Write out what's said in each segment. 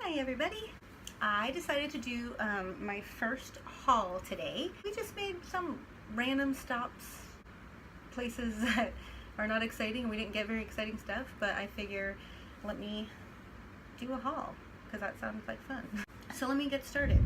Hi everybody! I decided to do my first haul today. We just made some random stops, places that are not exciting. We didn't get very exciting stuff, but I figure let me do a haul because that sounds like fun. So let me get started.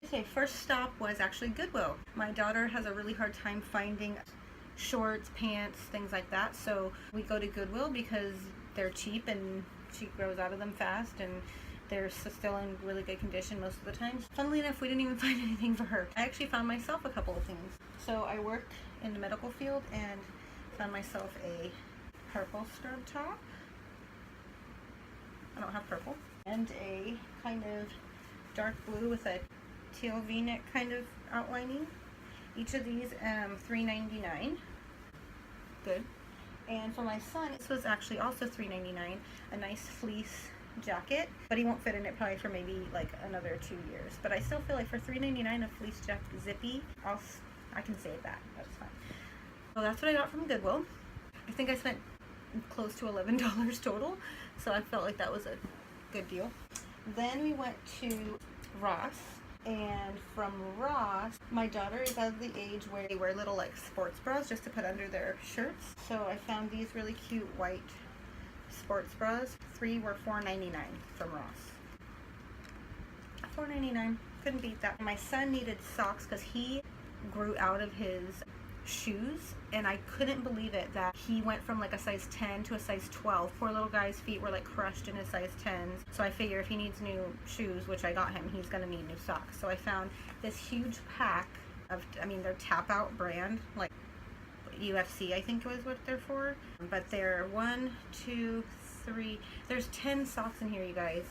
Okay, first stop was actually Goodwill. My daughter has a really hard time finding shorts, pants, things like that, so we go to Goodwill because they're cheap and she grows out of them fast and they're still in really good condition most of the time. Funnily enough, we didn't even find anything for her. I actually found myself a couple of things. So I work in the medical field and found myself a purple scrub top. I don't have purple. And a kind of dark blue with a teal v-neck kind of outlining. Each of these $3.99. Good. And for my son, this was actually also $3.99. A nice fleece jacket, but he won't fit in it probably for maybe like another 2 years. But I still feel like for $3.99 a fleece jacket, zippy, I can save that. That's fine. So that's what I got from Goodwill. I think I spent close to $11 total, so I felt like that was a good deal. Then we went to Ross. And from Ross, my daughter is at the age where they wear little like sports bras just to put under their shirts. So I found these really cute white sports bras. 3 were $4.99 from Ross. $4.99, couldn't beat that. My son needed socks because he grew out of his shoes, and I couldn't believe it that he went from like a size 10 to a size 12. Poor little guy's feet were like crushed in his size 10s. So I figure if he needs new shoes, which I got him, he's gonna need new socks. So I found this huge pack of, they're Tap Out brand, like UFC I think was what they're for. But they're 1, 2, 3, there's 10 socks in here, you guys.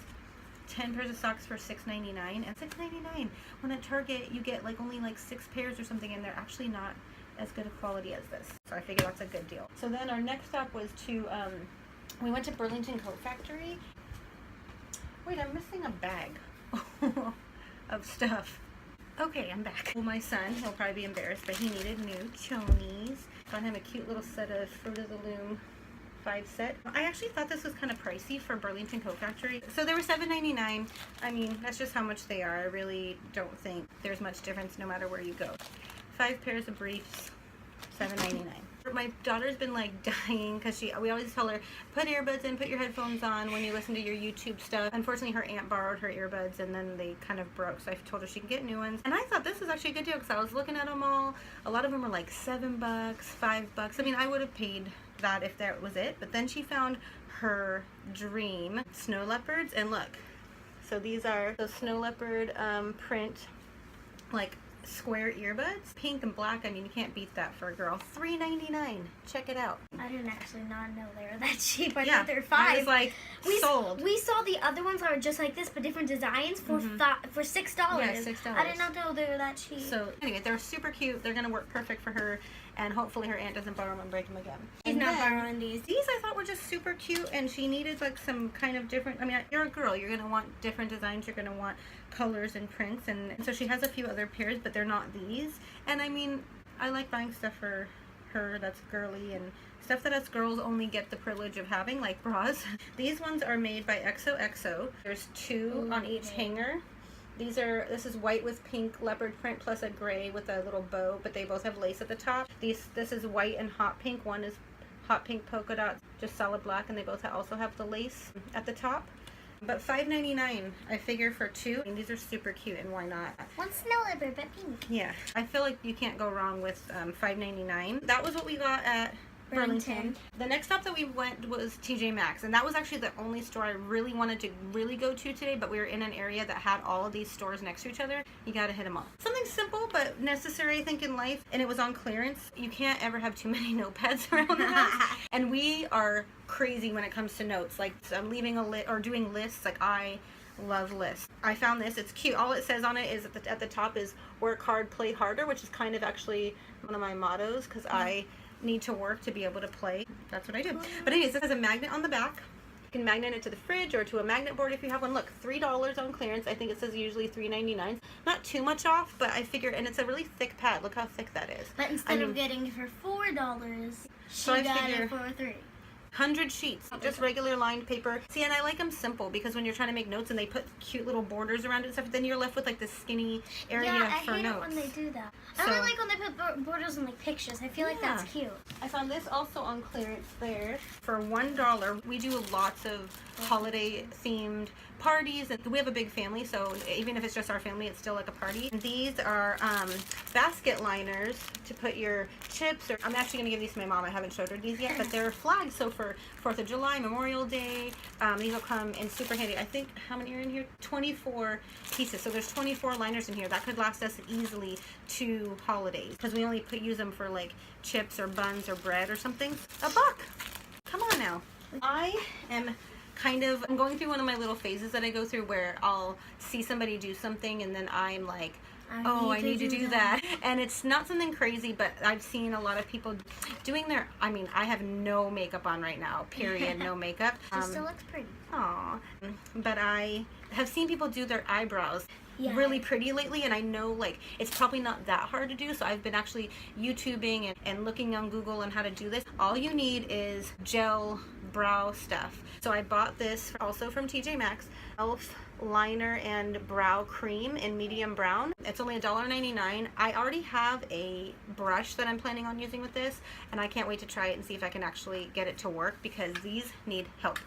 10 pairs of socks for $6.99, and $6.99 when at Target you get like only like 6 pairs or something, and they're actually not as good a quality as this. So I figured that's a good deal. So then our next stop was to, we went to Burlington Coat Factory. Wait, I'm missing a bag of stuff. Okay, I'm back. Well, my son, he'll probably be embarrassed, but he needed new chonies. Got him a cute little set of Fruit of the Loom 5 set. I actually thought this was kind of pricey for Burlington Coat Factory. So they were $7.99. That's just how much they are. I really don't think there's much difference no matter where you go. 5 pairs of briefs, $7.99. My daughter's been like dying because we always tell her, put earbuds in, put your headphones on when you listen to your YouTube stuff. Unfortunately, her aunt borrowed her earbuds and then they kind of broke, so I told her she can get new ones. And I thought this was actually a good deal because I was looking at them all. A lot of them were like $7, $5. I would have paid that if that was it. But then she found her dream snow leopards, and look. So these are the snow leopard print, like square earbuds, pink and black. You can't beat that for a girl. $3.99. Check it out. I didn't actually not know they were that cheap. I Yeah, thought they were $5. I was like, sold. We saw the other ones that were just like this but different designs for $6. Yeah, $6. I did not know they were that cheap. So anyway, they're super cute. They're gonna work perfect for her, and hopefully her aunt doesn't borrow them and break them again. She's not borrowing these. These I thought were just super cute, and she needed like some kind of different, you're a girl, you're gonna want different designs, you're gonna want colors and prints, and so she has a few other pairs, but they're not these. And I like buying stuff for her that's girly and stuff that us girls only get the privilege of having, like bras. These ones are made by XOXO. There's 2 on each hanger. This is white with pink leopard print plus a gray with a little bow, but they both have lace at the top. This is white and hot pink. One is hot pink polka dots, just solid black, and they both also have the lace at the top. But $5.99, I figure, for 2. And these are super cute, and why not? One snow leopard, but pink. Yeah, I feel like you can't go wrong with $5.99. That was what we got at Burlington. The next stop that we went was TJ Maxx, and that was actually the only store I really wanted to go to today, but we were in an area that had all of these stores next to each other. You gotta hit them all. Something simple but necessary, I think, in life, and it was on clearance. You can't ever have too many notepads around the house, and we are crazy when it comes to notes. Like, I'm leaving a list or doing lists. Like, I love lists. I found this. It's cute. All it says on it is at the top is work hard, play harder, which is kind of actually one of my mottos because I need to work to be able to play. That's what I do. But anyways, this has a magnet on the back. You can magnet it to the fridge or to a magnet board if you have one. Look, $3 on clearance. I think it says usually $3.99. Not too much off, but I figure, and it's a really thick pad. Look how thick that is. But instead of getting it for $4, So I she got figure- it for 3. 100 sheets, just regular lined paper. See, and I like them simple because when you're trying to make notes and they put cute little borders around it and stuff, then you're left with like this skinny area Yeah, I for hate notes. it when they do that. So- I only like when they put borders on like pictures. I feel like that's Yeah. cute. I found this also on clearance there for $1. We do lots of holiday themed parties, and we have a big family, so even if it's just our family, it's still like a party. And these are basket liners to put your chips, or I'm actually gonna give these to my mom. I haven't showed her these yet, but they're flags. So for 4th of July, Memorial Day, these will come in super handy. I think, how many are in here? 24 pieces. So there's 24 liners in here. That could last us easily 2 holidays because we only use them for like chips or buns or bread or something. $1. Come on now. I am I'm going through one of my little phases that I go through where I'll see somebody do something and then I'm like, oh, I need to do that. And it's not something crazy, but I've seen a lot of people doing I have no makeup on right now, period, no makeup. She still looks pretty. Aw. But I have seen people do their eyebrows Yeah. really pretty lately, and I know like it's probably not that hard to do, so I've been actually YouTubing and looking on Google on how to do this. All you need is gel brow stuff. So I bought this also from TJ Maxx, e.l.f. liner and brow cream in medium brown. It's only $1.99. I already have a brush that I'm planning on using with this, and I can't wait to try it and see if I can actually get it to work because these need help.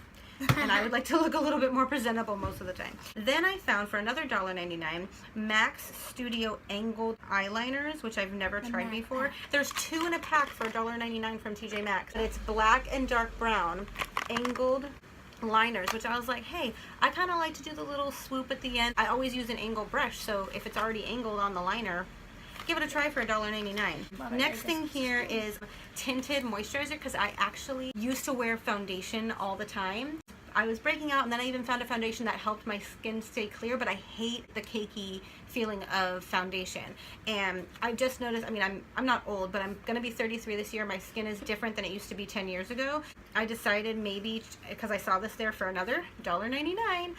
And I would like to look a little bit more presentable most of the time. Then I found for another $1.99 Max Studio angled eyeliners, which I've never tried before. There's 2 in a pack for $1.99 from TJ Maxx. And it's black and dark brown angled liners, which I was like, hey, I kind of like to do the little swoop at the end. I always use an angle brush, so if it's already angled on the liner, give it a try for $1.99. Next thing here is tinted moisturizer because I actually used to wear foundation all the time. I was breaking out, and then I even found a foundation that helped my skin stay clear, but I hate the cakey feeling of foundation. And I just noticed, I'm not old, but I'm gonna be 33 this year. My skin is different than it used to be 10 years ago. I decided maybe, because I saw this there for another $1.99,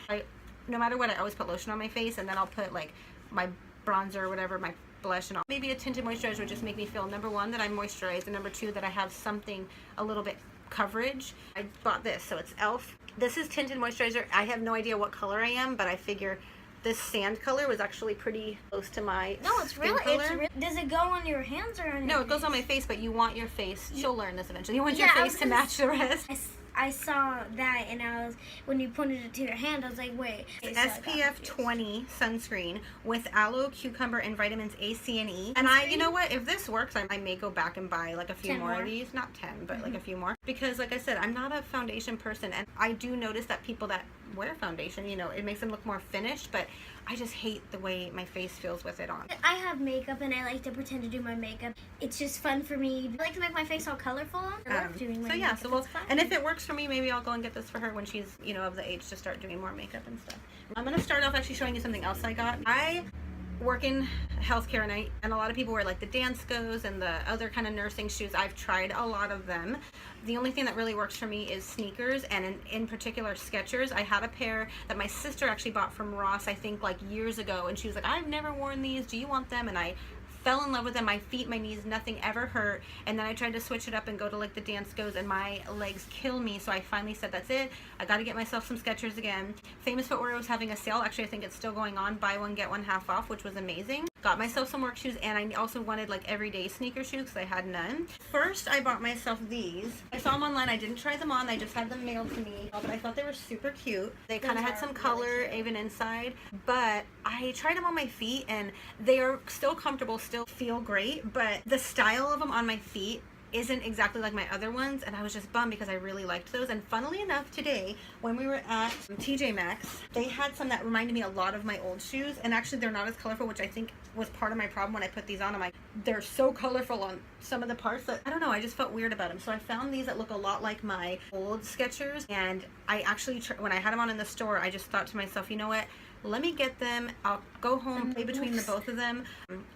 no matter what, I always put lotion on my face, and then I'll put like my bronzer or whatever, my blush and all. Maybe a tinted moisturizer would just make me feel, number 1, that I'm moisturized, and number 2, that I have something a little bit coverage. I bought this, so it's e.l.f. This is tinted moisturizer. I have no idea what color I am, but I figure this sand color was actually pretty close to my skin color. Does it go on your hands or on your No, it goes on my face, but you want your face, she'll learn this eventually, you want Yeah, your face to match the rest. I saw that, and when you pointed it to your hand, I was like, wait. SPF 20 sunscreen with aloe, cucumber, and vitamins A, C, and E. And you know what? If this works, I may go back and buy like a few 10 more of more. these. Not 10, but like a few more. Because like I said, I'm not a foundation person, and I do notice that people that wear foundation, it makes them look more finished, but I just hate the way my face feels with it on. I have makeup, and I like to pretend to do my makeup. It's just fun for me. I like to make my face all colorful. I love doing my So yeah, makeup. so we'll, It's fun. and if it works for me, maybe I'll go and get this for her when she's, of the age to start doing more makeup and stuff. I'm gonna start off actually showing you something else I got. I work in healthcare, and a lot of people wear like the Danskos and the other kind of nursing shoes. I've tried a lot of them. The only thing that really works for me is sneakers, and in particular Skechers. I had a pair that my sister actually bought from Ross, I think like years ago, and she was like, I've never worn these, do you want them? And I fell in love with them. My feet, my knees, nothing ever hurt. And then I tried to switch it up and go to like the Danskos, and my legs kill me. So I finally said, that's it. I got to get myself some Skechers again. Famous Footwear was having a sale. Actually, I think it's still going on. Buy one, get one half off, which was amazing. Got myself some work shoes, and I also wanted like everyday sneaker shoes because I had none. First, I bought myself these. I saw them online. I didn't try them on. I just had them mailed to me, but I thought they were super cute. They kind of had some color even inside, but I tried them on my feet, and they are still comfortable, still feel great, but the style of them on my feet isn't exactly like my other ones, and I was just bummed because I really liked those. And funnily enough, today when we were at TJ Maxx, they had some that reminded me a lot of my old shoes, and actually they're not as colorful, which I think was part of my problem when I put these on. I'm like, they're so colorful on some of the parts that I don't know, I just felt weird about them. So I found these that look a lot like my old Skechers, and I actually when I had them on in the store, I just thought to myself, you know what, let me get them. I'll go home, play between the both of them.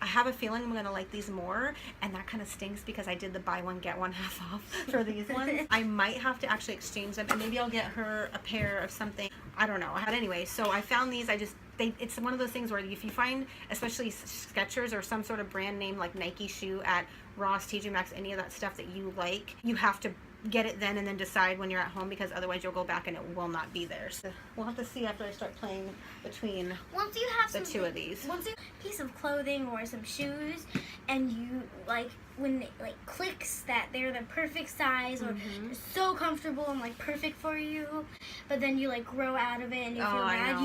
I have a feeling I'm gonna like these more, and that kind of stinks because I did the buy one get one half off for these ones. I might have to actually exchange them, and maybe I'll get her a pair of something. I don't know. But anyway, so I found these. It's one of those things where if you find, especially Skechers or some sort of brand name like Nike shoe at Ross, TJ Maxx, any of that stuff that you like, you have to get it then and then decide when you're at home, because otherwise you'll go back and it will not be there. So we'll have to see after I start playing between once you have the two of these. Once you have a piece of clothing or some shoes, and you like when it like clicks that they're the perfect size or so comfortable and like perfect for you, but then you like grow out of it and you feel bad.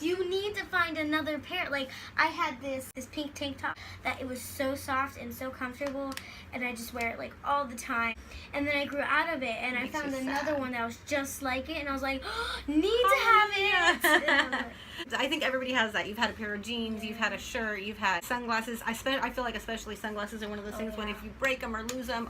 You need to find another pair. Like I had this pink tank top that it was so soft and so comfortable, and I just wear it like all the time. And then I grew out of it, and I found another one that was just like it, and I was like, oh, need to have it. I think everybody has that. You've had a pair of jeans, you've had a shirt, you've had sunglasses. I feel like especially sunglasses are one of those things when if you break them or lose them,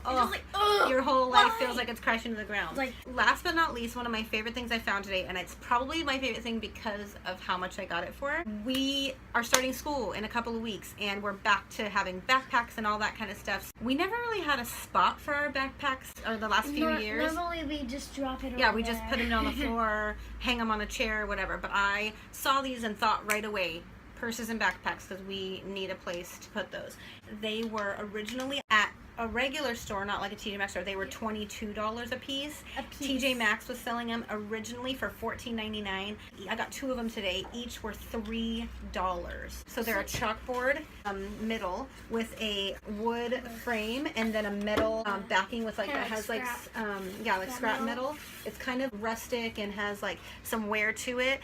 your whole life feels like it's crashing to the ground. Like, last but not least, one of my favorite things I found today, and it's probably my favorite thing because of how much I got it for. We are starting school in a couple of weeks, and we're back to having backpacks and all that kind of stuff. We never really had a spot for our backpacks or the last few years. Normally we just drop it over Yeah, we just put them on the floor, hang them on a chair, whatever. But I saw these and thought right away, purses and backpacks, because we need a place to put those. They were originally at a regular store, not like a TJ Maxx store. They were $22 a piece. TJ Maxx was selling them originally for $14.99. I got 2 of them today. Each were $3. So they're a chalkboard middle with a wood frame and then a metal backing with like, that has like scrap metal. It's kind of rustic and has like some wear to it.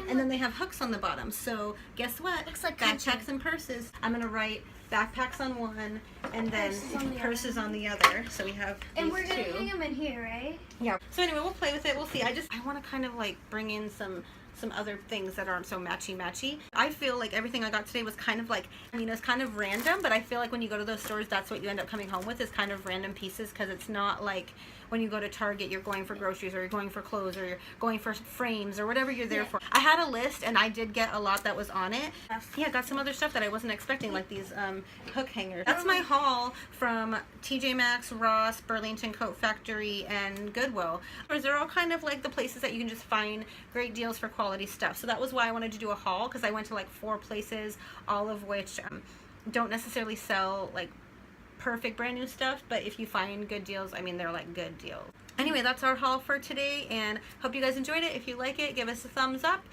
And then they have hooks on the bottom. So guess what? Looks like backpacks and purses. I'm gonna write backpacks on one and then purses on the other. So we have and these we're gonna two. hang them in here, right? Yeah. So anyway, we'll play with it. We'll see. I want to kind of like bring in some other things that aren't so matchy. I feel like everything I got today was kind of like, it's kind of random, but I feel like when you go to those stores, that's what you end up coming home with, is kind of random pieces, because it's not like when you go to Target, you're going for groceries or you're going for clothes or you're going for frames or whatever you're there for. I had a list and I did get a lot that was on it. Yeah, I got some other stuff that I wasn't expecting, like these hook hangers. That's my haul from TJ Maxx, Ross, Burlington Coat Factory, and Goodwill. They're all kind of like the places that you can just find great deals for quality stuff. So that was why I wanted to do a haul, because I went to like 4 places, all of which don't necessarily sell like perfect brand new stuff, but if you find good deals, they're like good deals. Anyway, that's our haul for today, and hope you guys enjoyed it. If you like it, give us a thumbs up.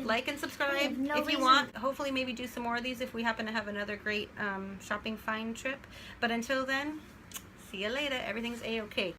Like and subscribe. If you want. Hopefully maybe do some more of these if we happen to have another great shopping find trip. But until then, see you later. Everything's A-okay.